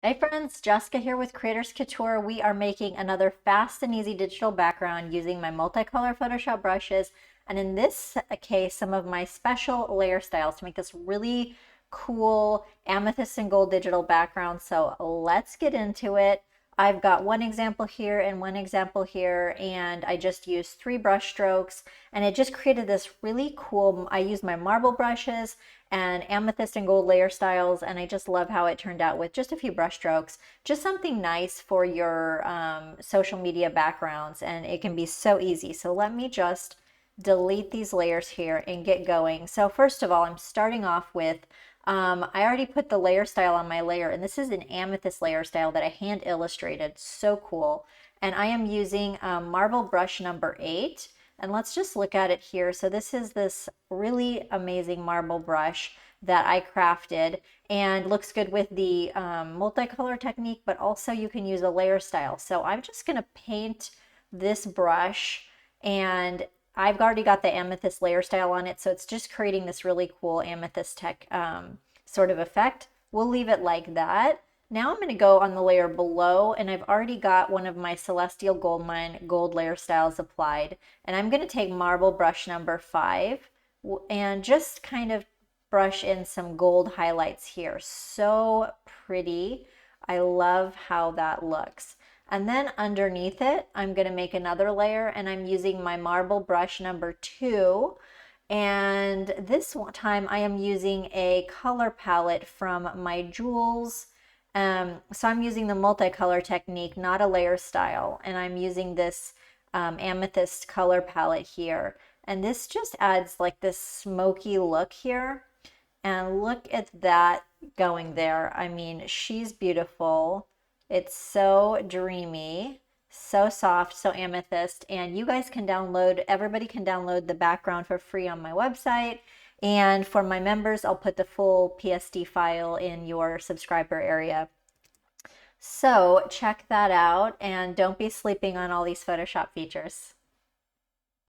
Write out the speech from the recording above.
Hey friends, Jessica here with Creators Couture. We are making another fast and easy digital background using my multicolor Photoshop brushes, and in this case, some of my special layer styles to make this really cool amethyst and gold digital background. So let's get into it. I've got one example here and one example here, and I just used 3 brush strokes, and it just created this really cool, I used my marble brushes and amethyst and gold layer styles, and I just love how it turned out with just a few brush strokes. Just something nice for your social media backgrounds, and it can be so easy. So let me just delete these layers here and get going. So first of all, I'm starting off with I already put the layer style on my layer, and this is an amethyst layer style that I hand illustrated. So cool. And I am using marble brush number 8. And let's just look at it here. So this is this really amazing marble brush that I crafted and looks good with the multicolor technique, but also you can use a layer style. So I'm just going to paint this brush, and I've already got the amethyst layer style on it, so it's just creating this really cool amethyst tech sort of effect. We'll leave it like that. Now I'm going to go on the layer below, and I've already got one of my Celestial Goldmine gold layer styles applied. And I'm going to take marble brush number 5 and just kind of brush in some gold highlights here. So pretty. I love how that looks. And then underneath it, I'm going to make another layer, and I'm using my marble brush number 2. And this time I am using a color palette from my Jewels. So I'm using the multicolor technique, not a layer style. And I'm using this amethyst color palette here. And this just adds like this smoky look here. And look at that going there. I mean, she's beautiful. It's so dreamy, so soft, so amethyst. And you guys can download, everybody can download the background for free on my website. And for my members, I'll put the full PSD file in your subscriber area. So check that out, and don't be sleeping on all these Photoshop features.